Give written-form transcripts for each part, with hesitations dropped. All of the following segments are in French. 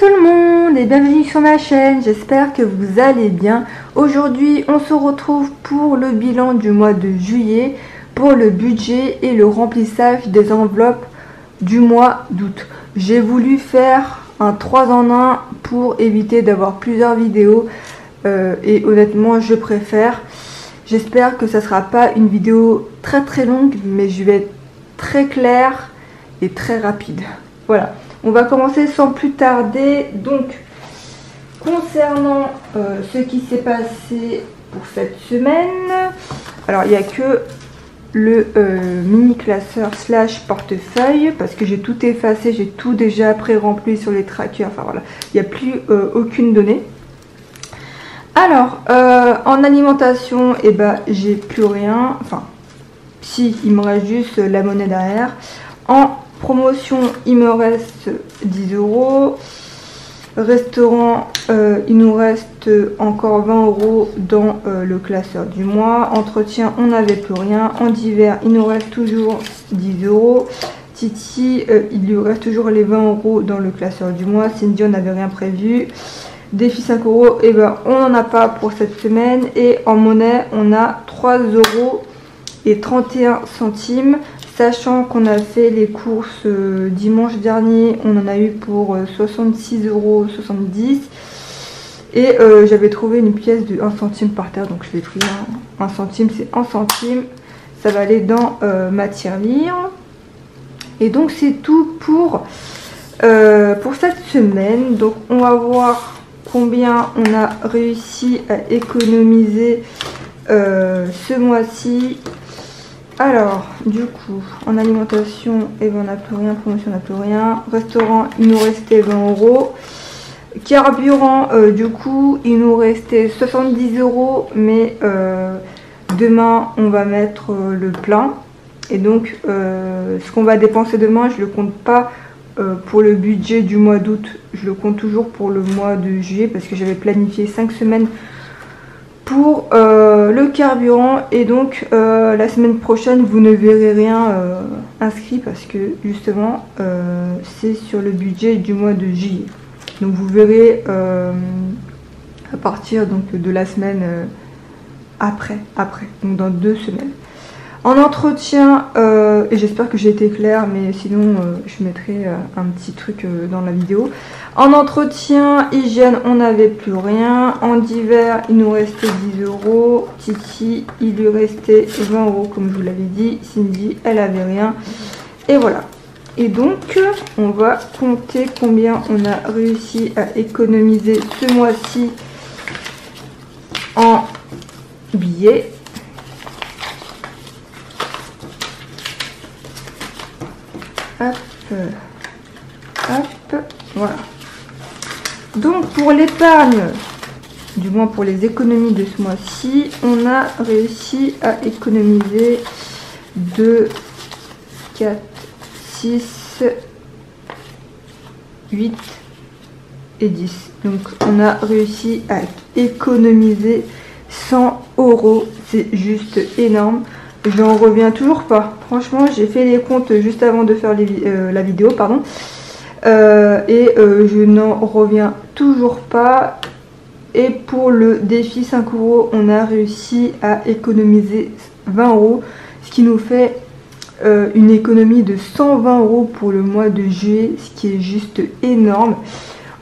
tout le monde et bienvenue sur ma chaîne, j'espère que vous allez bien. Aujourd'hui on se retrouve pour le bilan du mois de juillet, pour le budget et le remplissage des enveloppes du mois d'août. J'ai voulu faire un 3 en 1 pour éviter d'avoir plusieurs vidéos et honnêtement je préfère. J'espère que ça sera pas une vidéo très longue, mais je vais être très claire et très rapide. Voilà. On va commencer sans plus tarder. Donc, concernant ce qui s'est passé pour cette semaine, alors il n'y a que le mini classeur / portefeuille parce que j'ai tout effacé, j'ai tout déjà pré-rempli sur les trackers. Enfin voilà, il n'y a plus aucune donnée. Alors, en alimentation, eh ben, j'ai plus rien. Enfin, si, il me reste juste la monnaie derrière. En promotion, il me reste 10 €. Restaurant, il nous reste encore 20 € dans le classeur du mois. Entretien, on n'avait plus rien. En divers, il nous reste toujours 10 €. Titi, il lui reste toujours les 20 € dans le classeur du mois. Cindy, on n'avait rien prévu. Défi 5 €, et ben on n'en a pas pour cette semaine. Et en monnaie, on a 3,31 €. Sachant qu'on a fait les courses dimanche dernier, on en a eu pour 66,70 €. Et j'avais trouvé une pièce de 1 centime par terre, donc je l'ai pris. 1 centime, c'est 1 centime. Ça va aller dans ma tirelire. Et donc c'est tout pour cette semaine. Donc on va voir combien on a réussi à économiser ce mois-ci. Alors, du coup, en alimentation, eh ben, on n'a plus rien, promotion, on n'a plus rien. Restaurant, il nous restait 20 €. Carburant, du coup, il nous restait 70 €, mais demain, on va mettre le plein. Et donc, ce qu'on va dépenser demain, je ne le compte pas pour le budget du mois d'août. Je le compte toujours pour le mois de juillet, parce que j'avais planifié 5 semaines pour le carburant. Et donc la semaine prochaine vous ne verrez rien inscrit parce que justement c'est sur le budget du mois de juillet. Donc vous verrez à partir donc de la semaine après, donc dans 2 semaines. En entretien, et j'espère que j'ai été claire, mais sinon je mettrai un petit truc dans la vidéo. En entretien, hygiène, on n'avait plus rien. En divers, il nous restait 10 €. Titi, il lui restait 20 € comme je vous l'avais dit. Cindy, elle avait rien. Et voilà. Et donc, on va compter combien on a réussi à économiser ce mois-ci en billets. Hop, hop, voilà. Donc pour l'épargne, du moins pour les économies de ce mois-ci, on a réussi à économiser 2, 4, 6, 8 et 10. Donc on a réussi à économiser 100 €. C'est juste énorme. J'en reviens toujours pas. Franchement, j'ai fait les comptes juste avant de faire la vidéo, pardon. Je n'en reviens toujours pas. Et pour le défi 5 €, on a réussi à économiser 20 €, ce qui nous fait une économie de 120 € pour le mois de juillet, ce qui est juste énorme.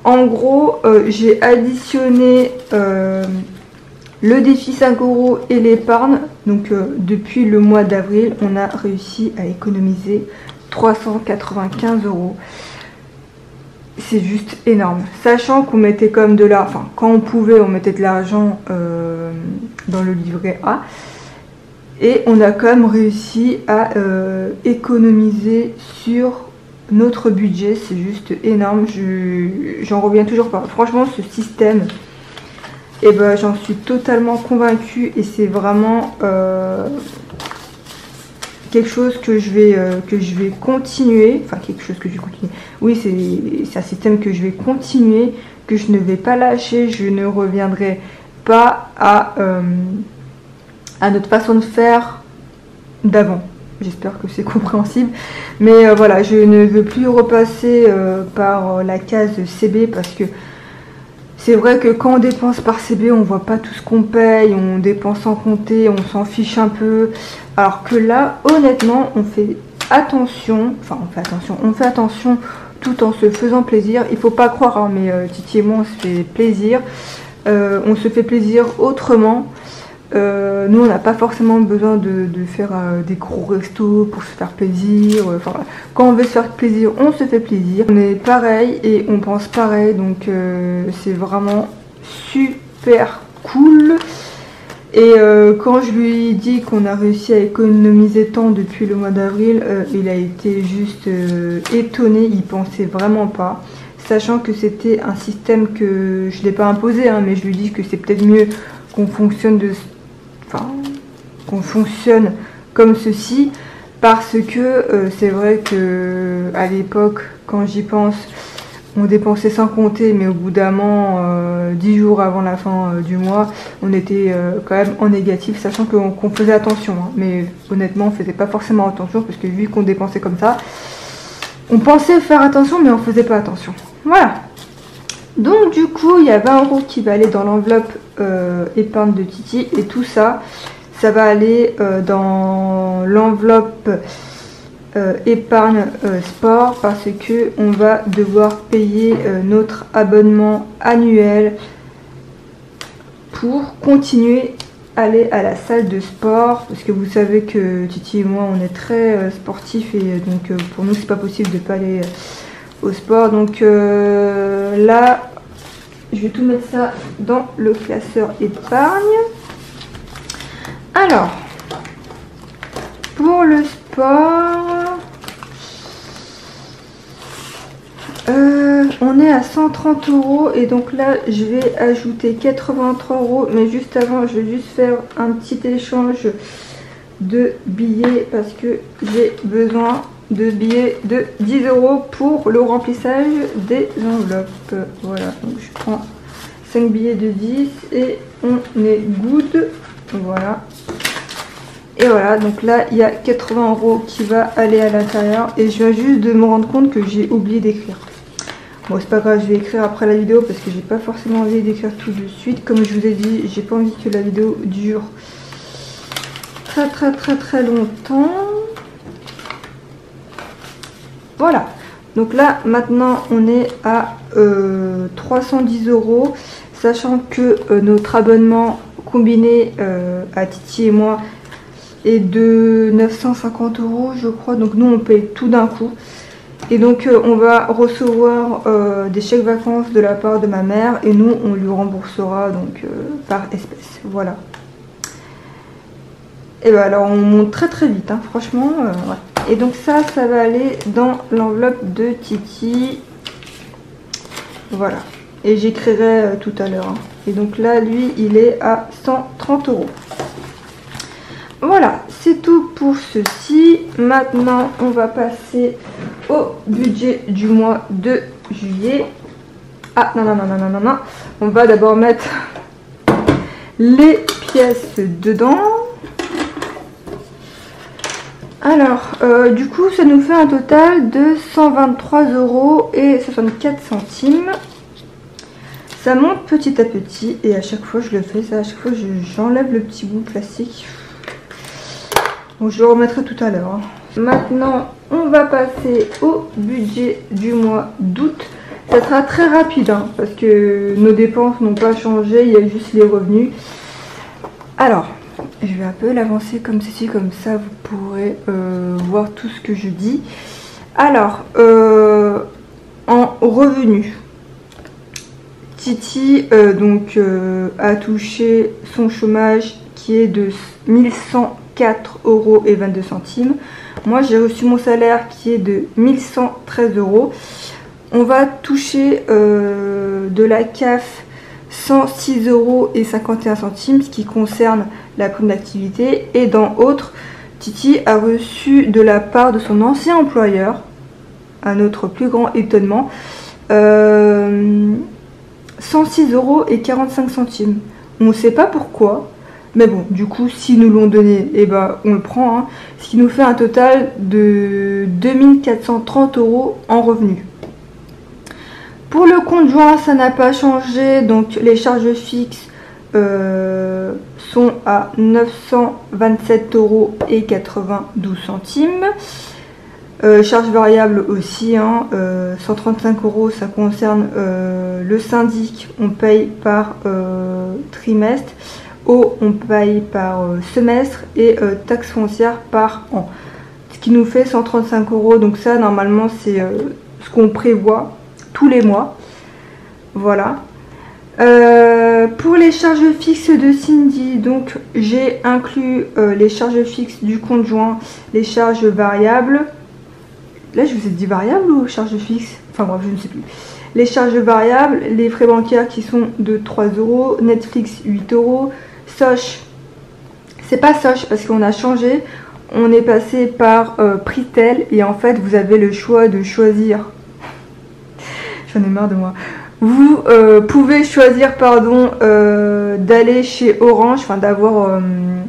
En gros, j'ai additionné le défi 5 € et l'épargne. Donc depuis le mois d'avril, on a réussi à économiser 395 €. C'est juste énorme. Sachant qu'on mettait comme de l'argent, enfin quand on pouvait, on mettait de l'argent dans le livret A. Et on a quand même réussi à économiser sur notre budget. C'est juste énorme. J'en reviens toujours pas. Franchement, ce système, et ben, j'en suis totalement convaincue et c'est vraiment quelque chose que je vais continuer. Enfin, quelque chose que je vais continuer. Oui, c'est un système que je vais continuer, que je ne vais pas lâcher. Je ne reviendrai pas à notre façon de faire d'avant. j'espère que c'est compréhensible. Mais voilà, je ne veux plus repasser par la case CB parce que c'est vrai que quand on dépense par CB, on voit pas tout ce qu'on paye, on dépense sans compter, on s'en fiche un peu. Alors que là, honnêtement, on fait attention, on fait attention tout en se faisant plaisir. Il faut pas croire, hein, mais Titi et moi, on se fait plaisir. On se fait plaisir autrement. Nous, on n'a pas forcément besoin de faire des gros restos pour se faire plaisir. Quand on veut se faire plaisir, on se fait plaisir. On est pareil et on pense pareil, donc c'est vraiment super cool. Et quand je lui ai dit qu'on a réussi à économiser tant depuis le mois d'avril, il a été juste étonné, il pensait vraiment pas. Sachant que c'était un système que je ne l'ai pas imposé, hein, mais je lui dis que c'est peut-être mieux qu'on fonctionne comme ceci, parce que c'est vrai que à l'époque, quand j'y pense, on dépensait sans compter, mais au bout d'un moment, 10 jours avant la fin du mois, on était quand même en négatif, sachant qu'on faisait attention, hein, mais honnêtement on faisait pas forcément attention, parce que vu qu'on dépensait comme ça, on pensait faire attention, mais on faisait pas attention. Voilà. Donc du coup, il y a 20 € qui va aller dans l'enveloppe épargne de Titi, et tout ça, ça va aller dans l'enveloppe épargne sport, parce que on va devoir payer notre abonnement annuel pour continuer à aller à la salle de sport, parce que vous savez que Titi et moi, on est très sportifs, et donc pour nous, c'est pas possible de pas aller au sport. Donc là, je vais tout mettre ça dans le classeur épargne. Alors, pour le sport, on est à 130 € et donc là je vais ajouter 83 €, mais juste avant je vais juste faire un petit échange de billets parce que j'ai besoin de billets de 10 € pour le remplissage des enveloppes. Voilà, donc je prends 5 billets de 10 et on est good. Voilà. Et voilà, donc là il y a 80 € qui va aller à l'intérieur, et je viens juste de me rendre compte que j'ai oublié d'écrire. Bon, c'est pas grave, je vais écrire après la vidéo parce que j'ai pas forcément envie d'écrire tout de suite. Comme je vous ai dit, j'ai pas envie que la vidéo dure très longtemps. Voilà, donc là maintenant on est à 310 €, sachant que notre abonnement combiné à Titi et moi est de 950 € je crois, donc nous on paye tout d'un coup. Et donc on va recevoir des chèques vacances de la part de ma mère, et nous on lui remboursera donc par espèce. Voilà. Et ben alors on monte très vite, hein, franchement. Ouais. Et donc ça va aller dans l'enveloppe de Titi. Voilà. Et j'écrirai tout à l'heure. Hein. Et donc là lui il est à 130 €. Voilà, c'est tout pour ceci. Maintenant, on va passer au budget du mois de juillet. Ah, non. On va d'abord mettre les pièces dedans. Alors, du coup, ça nous fait un total de 123,64 €. Ça monte petit à petit, et à chaque fois, je le fais. Ça, à chaque fois, j'enlève le petit bout plastique. Donc je le remettrai tout à l'heure. Hein. Maintenant, on va passer au budget du mois d'août. Ça sera très rapide, hein, parce que nos dépenses n'ont pas changé, il y a juste les revenus. Alors, je vais un peu l'avancer comme ceci, comme ça vous pourrez voir tout ce que je dis. Alors, en revenus, Titi a touché son chômage qui est de 1104,22 €. Moi j'ai reçu mon salaire qui est de 1113 €. On va toucher de la CAF 106,51 €, ce qui concerne la prime d'activité. Et dans autres, Titi a reçu de la part de son ancien employeur, à notre plus grand étonnement, 106,45 €. On ne sait pas pourquoi. Mais bon, du coup, s'ils nous l'ont donné, et ben on le prend, hein. Ce qui nous fait un total de 2430 € en revenus. Pour le compte joint, ça n'a pas changé, donc les charges fixes sont à 927,92 €. Charges variables aussi, hein, 135 €, ça concerne le syndic, on paye par trimestre, eau on paye par semestre et taxe foncière par an. Ce qui nous fait 135 €, donc ça normalement c'est ce qu'on prévoit tous les mois. Voilà. Pour les charges fixes de Cindy, donc j'ai inclus les charges fixes du compte joint, les charges variables. Là je vous ai dit variable ou charges fixes? Enfin bref, je ne sais plus. Les charges variables, les frais bancaires qui sont de 3 €, Netflix 8 €, Soch, c'est pas Soch parce qu'on a changé, on est passé par Pritel et en fait vous avez le choix de choisir. J'en ai marre de moi. Vous pouvez choisir d'aller chez Orange, enfin d'avoir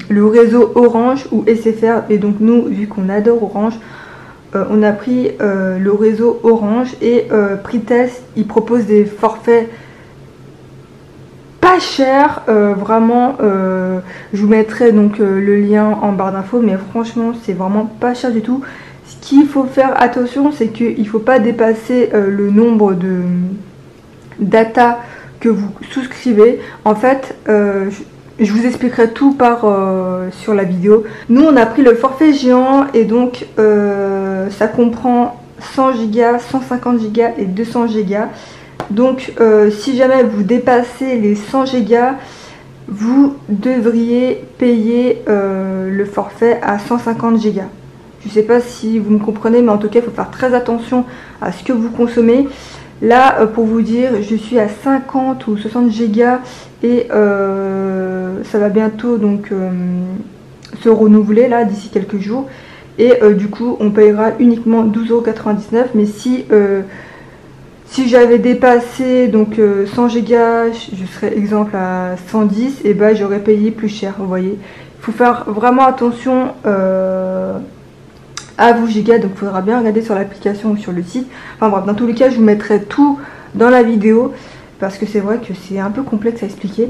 le réseau Orange ou SFR. Et donc nous, vu qu'on adore Orange, on a pris le réseau Orange et Pritel, il propose des forfaits pas chers, vraiment. Je vous mettrai donc le lien en barre d'infos, mais franchement c'est vraiment pas cher du tout. Ce qu'il faut faire attention, c'est qu'il ne faut pas dépasser le nombre de data que vous souscrivez. En fait, je vous expliquerai tout sur la vidéo. Nous, on a pris le forfait géant et donc ça comprend 100 Go, 150 Go et 200 Go. Donc, si jamais vous dépassez les 100 Go, vous devriez payer le forfait à 150 Go. Je ne sais pas si vous me comprenez, mais en tout cas, il faut faire très attention à ce que vous consommez. Là, pour vous dire, je suis à 50 ou 60 Go et ça va bientôt donc se renouveler là d'ici quelques jours. Et du coup, on payera uniquement 12,99 €. Mais si j'avais dépassé donc 100 Go, je serais exemple à 110, et ben j'aurais payé plus cher. Vous voyez, il faut faire vraiment attention à vos gigas, donc il faudra bien regarder sur l'application ou sur le site. Enfin bref, dans tous les cas, je vous mettrai tout dans la vidéo parce que c'est vrai que c'est un peu complexe à expliquer.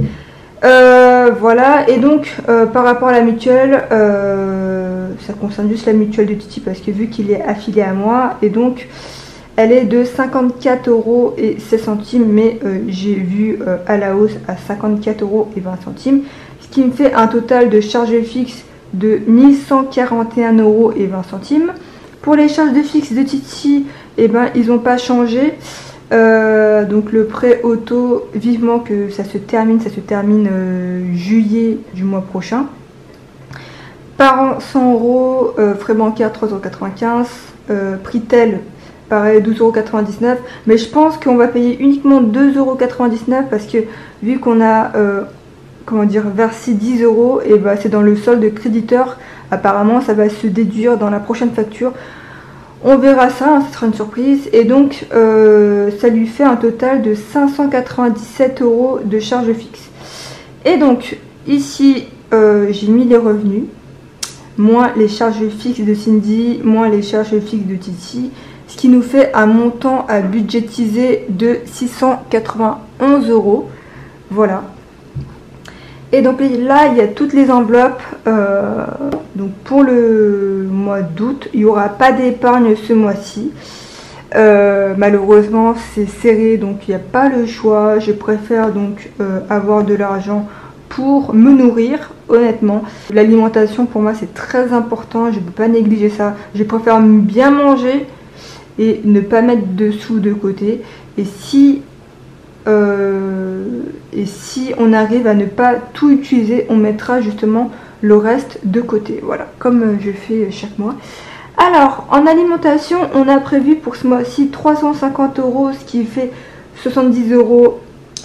Voilà, et donc par rapport à la mutuelle, ça concerne juste la mutuelle de Titi parce que vu qu'il est affilié à moi, et donc elle est de 54,16 €, mais j'ai vu à la hausse à 54,20 €, ce qui me fait un total de charges fixes de 1141,20 €. Pour les charges de fixe de Titi, eh ben, ils n'ont pas changé. Donc le prêt auto, vivement que ça se termine juillet du mois prochain. Par an 100 €, frais bancaires 3,95 €, Pritel pareil 12,99 €, mais je pense qu'on va payer uniquement 2,99 € parce que vu qu'on a comment dire, versé 10 €, et bah c'est dans le solde créditeur. Apparemment ça va se déduire dans la prochaine facture. On verra ça, hein, ce sera une surprise. Et donc ça lui fait un total de 597 € de charges fixes. Et donc ici j'ai mis les revenus, moins les charges fixes de Cindy, moins les charges fixes de Titi, ce qui nous fait un montant à budgétiser de 691 €. Voilà. Et donc là, il y a toutes les enveloppes. Donc pour le mois d'août, il n'y aura pas d'épargne ce mois-ci. Malheureusement, c'est serré, donc il n'y a pas le choix. Je préfère donc avoir de l'argent pour me nourrir, honnêtement. L'alimentation, pour moi, c'est très important. Je ne peux pas négliger ça. Je préfère bien manger et ne pas mettre de sous de côté. Et si on arrive à ne pas tout utiliser, on mettra justement le reste de côté, voilà, comme je fais chaque mois. Alors en alimentation, on a prévu pour ce mois-ci 350 €, ce qui fait 70 €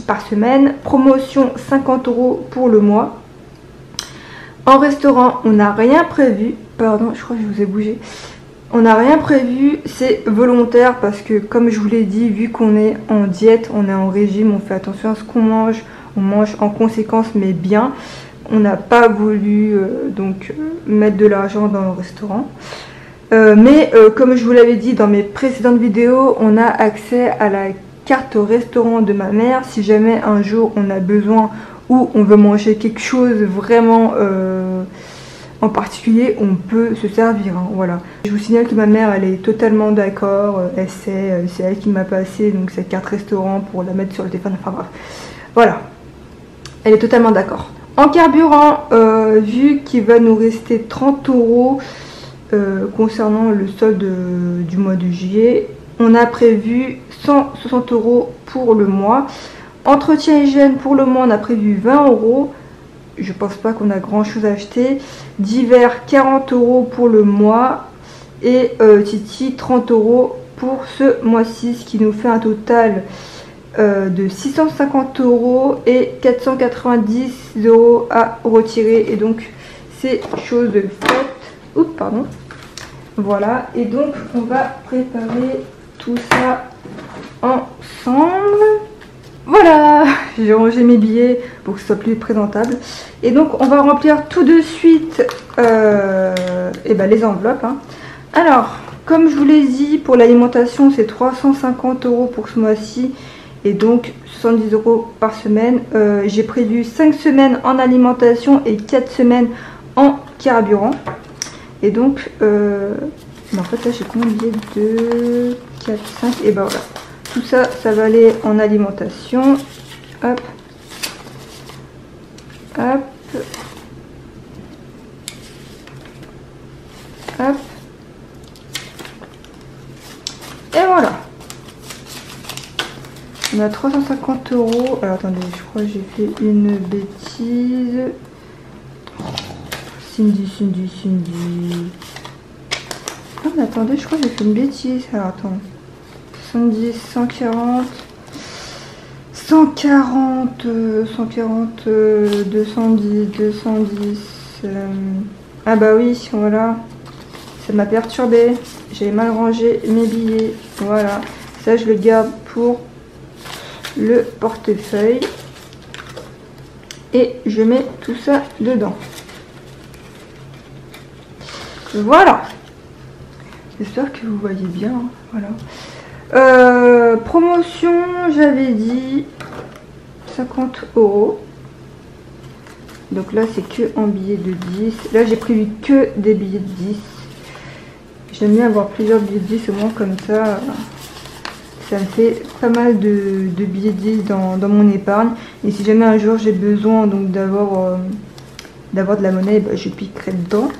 par semaine. Promotion 50 € pour le mois. En restaurant, on n'a rien prévu. Pardon, je crois que je vous ai bougé. On n'a rien prévu, c'est volontaire parce que comme je vous l'ai dit, vu qu'on est en diète, on est en régime, on fait attention à ce qu'on mange, on mange en conséquence mais bien. on n'a pas voulu donc mettre de l'argent dans le restaurant. Mais comme je vous l'avais dit dans mes précédentes vidéos, on a accès à la carte restaurant de ma mère. Si jamais un jour on a besoin ou on veut manger quelque chose vraiment en particulier, on peut se servir, hein, voilà. Je vous signale que ma mère, elle est totalement d'accord, elle sait, c'est elle qui m'a passé donc cette carte restaurant pour la mettre sur le téléphone, enfin bref. Voilà, elle est totalement d'accord. En carburant, vu qu'il va nous rester 30 € concernant le solde du mois de juillet, on a prévu 160 € pour le mois. Entretien hygiène, pour le mois, on a prévu 20 €. Je pense pas qu'on a grand chose à acheter. Divers, 40 € pour le mois. Et Titi, 30 € pour ce mois-ci, ce qui nous fait un total de 650 € et 490 € à retirer. Et donc, c'est chose faite. Oups, pardon. Voilà. Et donc, on va préparer tout ça ensemble. Voilà, j'ai rangé mes billets pour que ce soit plus présentable. Et donc on va remplir tout de suite les enveloppes, hein. Alors, comme je vous l'ai dit, pour l'alimentation c'est 350 € pour ce mois-ci et donc 70 € par semaine. J'ai prévu 5 semaines en alimentation et 4 semaines en carburant. Et donc, en fait là j'ai combien de billets? 2, 4, 5, et ben voilà. Tout ça, ça va aller en alimentation. Hop. Hop. Hop. Et voilà. On a 350 €. Alors attendez, je crois que j'ai fait une bêtise. Cindy. Non mais attendez, je crois que j'ai fait une bêtise. Alors attends. 70, 140, 210, ah bah oui, voilà, ça m'a perturbé, j'avais mal rangé mes billets, voilà, ça je le garde pour le portefeuille et je mets tout ça dedans. Voilà, j'espère que vous voyez bien, hein, voilà. Promotion, j'avais dit 50 €. Donc là c'est que en billets de 10. Là j'ai prévu que des billets de 10. J'aime bien avoir plusieurs billets de 10 au moins, comme ça ça me fait pas mal de billets de 10 dans mon épargne. Et si jamais un jour j'ai besoin donc d'avoir de la monnaie, bah, je piquerai dedans.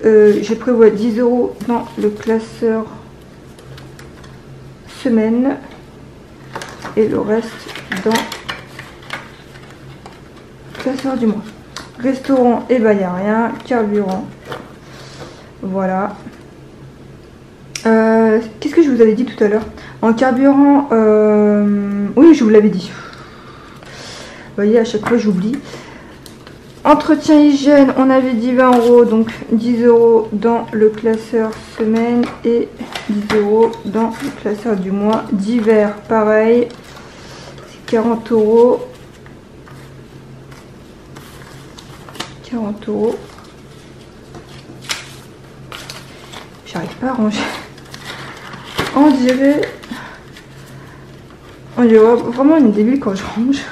Je prévois 10 € dans le classeur semaine et le reste dans le classeur du mois. Restaurant, et bah il n'y a rien. Carburant, voilà. Qu'est-ce que je vous avais dit tout à l'heure? En carburant, oui je vous l'avais dit. Vous voyez, à chaque fois j'oublie. Entretien hygiène, on avait dit 20 €, donc 10 € dans le classeur semaine et 10 € dans le classeur du mois. Divers, pareil, c'est 40 €. 40 €. J'arrive pas à ranger. On dirait vraiment une débile quand je range.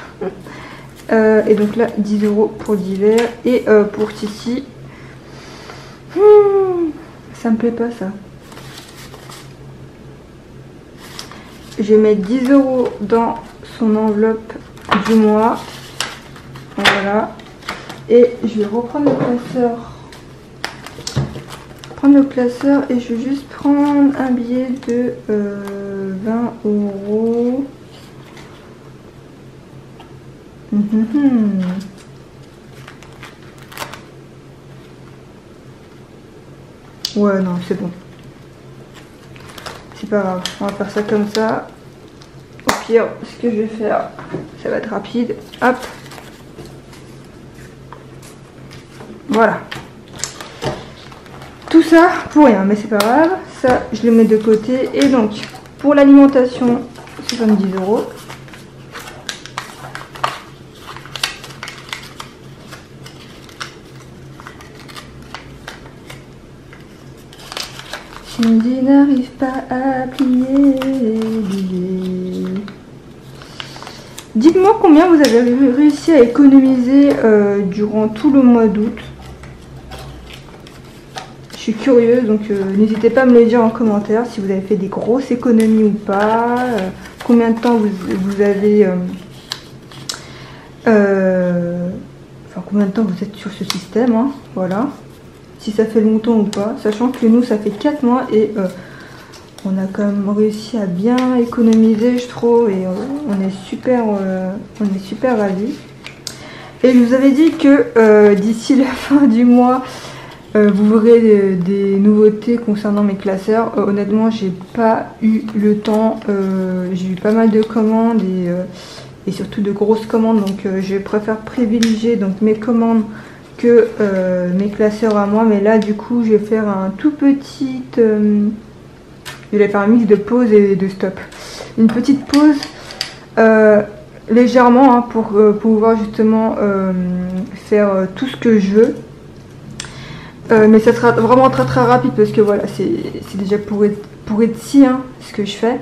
Et donc là 10 € pour divers. Et pour Titi, ça me plaît pas ça. Je vais mettre 10 € dans son enveloppe du mois. Voilà. Et je vais reprendre le classeur. Et je vais juste prendre un billet de 20 €. Ouais, non, c'est bon. C'est pas grave, on va faire ça comme ça. Au pire, ce que je vais faire, ça va être rapide. Hop. Voilà. Tout ça pour rien, mais c'est pas grave. Ça, je le mets de côté. Et donc, pour l'alimentation, 70 €. Cindy n'arrive pas à plier. Dites-moi combien vous avez réussi à économiser durant tout le mois d'août. Je suis curieuse, donc n'hésitez pas à me le dire en commentaire si vous avez fait des grosses économies ou pas. Combien de temps vous avez... enfin, combien de temps vous êtes sur ce système, hein, voilà. Si ça fait longtemps ou pas, sachant que nous, ça fait 4 mois et on a quand même réussi à bien économiser, je trouve, et on est super ravis. Et je vous avais dit que d'ici la fin du mois, vous verrez des nouveautés concernant mes classeurs. Honnêtement, j'ai pas eu le temps. J'ai eu pas mal de commandes et surtout de grosses commandes, donc je préfère privilégier donc mes commandes que mes classeurs à moi. Mais là, du coup, je vais faire un tout petit... je vais faire un mix de pause et de stop. Une petite pause légèrement hein, pour pouvoir justement faire tout ce que je veux. Mais ça sera vraiment très rapide parce que voilà, c'est déjà pour être si hein, ce que je fais.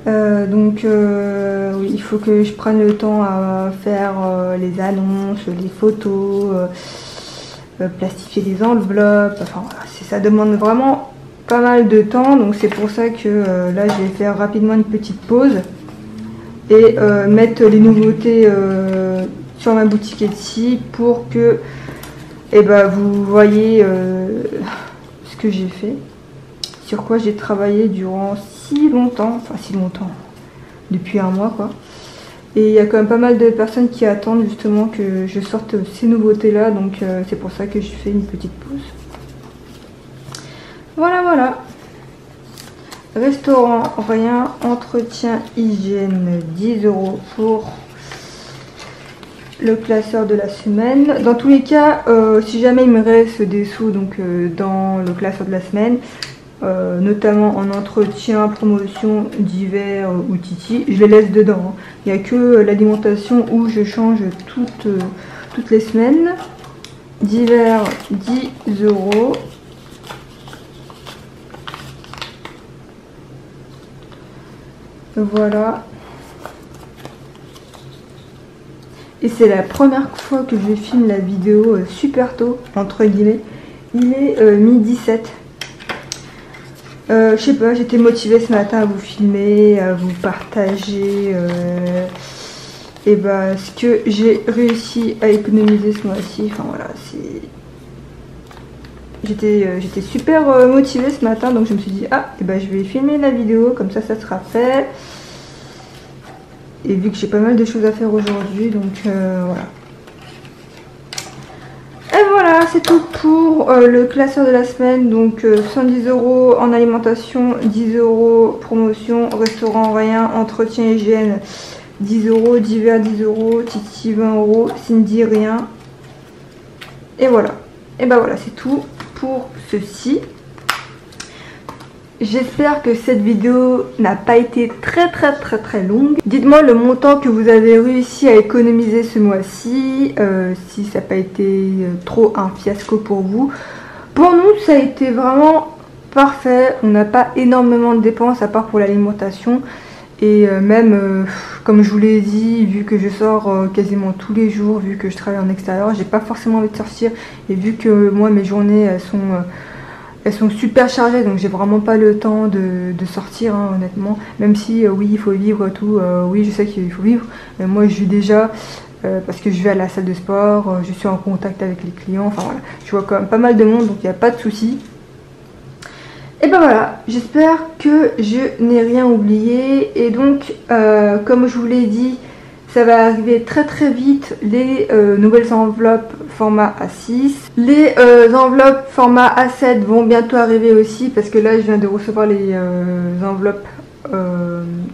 Donc oui, il faut que je prenne le temps à faire les annonces, les photos, plastifier les enveloppes. Enfin voilà, ça demande vraiment pas mal de temps. Donc c'est pour ça que là je vais faire rapidement une petite pause et mettre les nouveautés sur ma boutique Etsy pour que vous voyez ce que j'ai fait, sur quoi j'ai travaillé durant si longtemps, depuis un mois quoi. Et il y a quand même pas mal de personnes qui attendent justement que je sorte ces nouveautés là, donc c'est pour ça que je fais une petite pause. Voilà. Restaurant, rien, entretien, hygiène, 10 € pour le classeur de la semaine. Dans tous les cas, si jamais il me reste des sous donc dans le classeur de la semaine, notamment en entretien, promotion, divers ou titi, je les laisse dedans. Il n'y a que l'alimentation où je change toutes les semaines. Divers, 10 €. Voilà. Et c'est la première fois que je filme la vidéo super tôt, entre guillemets. Il est 12h17. Je sais pas, j'étais motivée ce matin à vous filmer, à vous partager ce que j'ai réussi à économiser ce mois-ci. Enfin voilà, j'étais super motivée ce matin, donc je me suis dit je vais filmer la vidéo, comme ça sera fait. Et vu que j'ai pas mal de choses à faire aujourd'hui, donc voilà. Et voilà, c'est tout pour le classeur de la semaine. Donc 110 € en alimentation, 10 € promotion, restaurant rien, entretien hygiène 10 €, divers 10 €, titi 20 €, Cindy rien. Et voilà. Et voilà, c'est tout pour ceci. J'espère que cette vidéo n'a pas été très longue. Dites-moi le montant que vous avez réussi à économiser ce mois-ci, si ça n'a pas été trop un fiasco pour vous. Pour nous, ça a été vraiment parfait. On n'a pas énormément de dépenses à part pour l'alimentation. Et même, comme je vous l'ai dit, vu que je sors quasiment tous les jours, vu que je travaille en extérieur, j'ai pas forcément envie de sortir. Et vu que moi, mes journées, elles sont super chargées, donc j'ai vraiment pas le temps de sortir, hein, honnêtement. Même si, oui, il faut vivre tout, oui, je sais qu'il faut vivre. Mais moi, je vis déjà parce que je vais à la salle de sport, je suis en contact avec les clients. Enfin voilà, je vois quand même pas mal de monde, donc il n'y a pas de souci. Et voilà, j'espère que je n'ai rien oublié. Et donc, comme je vous l'ai dit, ça va arriver très vite, les nouvelles enveloppes format A6. Les enveloppes format A7 vont bientôt arriver aussi, parce que là je viens de recevoir les enveloppes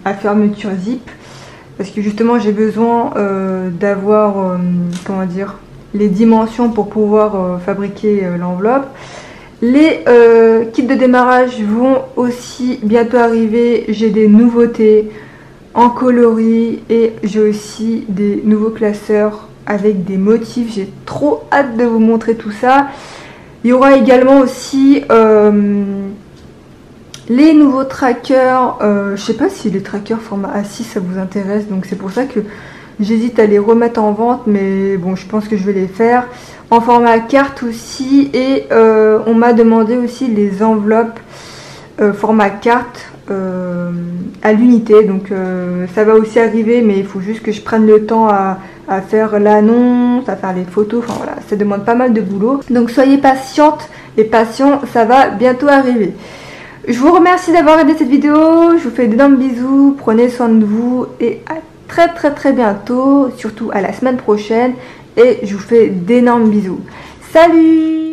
à fermeture zip. Parce que justement j'ai besoin d'avoir, comment dire, les dimensions pour pouvoir fabriquer l'enveloppe. Les kits de démarrage vont aussi bientôt arriver. J'ai des nouveautés en coloris et j'ai aussi des nouveaux classeurs avec des motifs. J'ai trop hâte de vous montrer tout ça. Il y aura également aussi Les nouveaux trackers, je sais pas si les trackers format A6 ça vous intéresse, donc c'est pour ça que j'hésite à les remettre en vente, mais bon, je pense que je vais les faire en format carte aussi. Et on m'a demandé aussi les enveloppes format carte à l'unité, donc ça va aussi arriver, mais il faut juste que je prenne le temps à faire l'annonce, à faire les photos, enfin voilà, ça demande pas mal de boulot. Donc soyez patientes et patients, ça va bientôt arriver. Je vous remercie d'avoir regardé cette vidéo, je vous fais d'énormes bisous, prenez soin de vous et à très bientôt, surtout à la semaine prochaine, et je vous fais d'énormes bisous. Salut!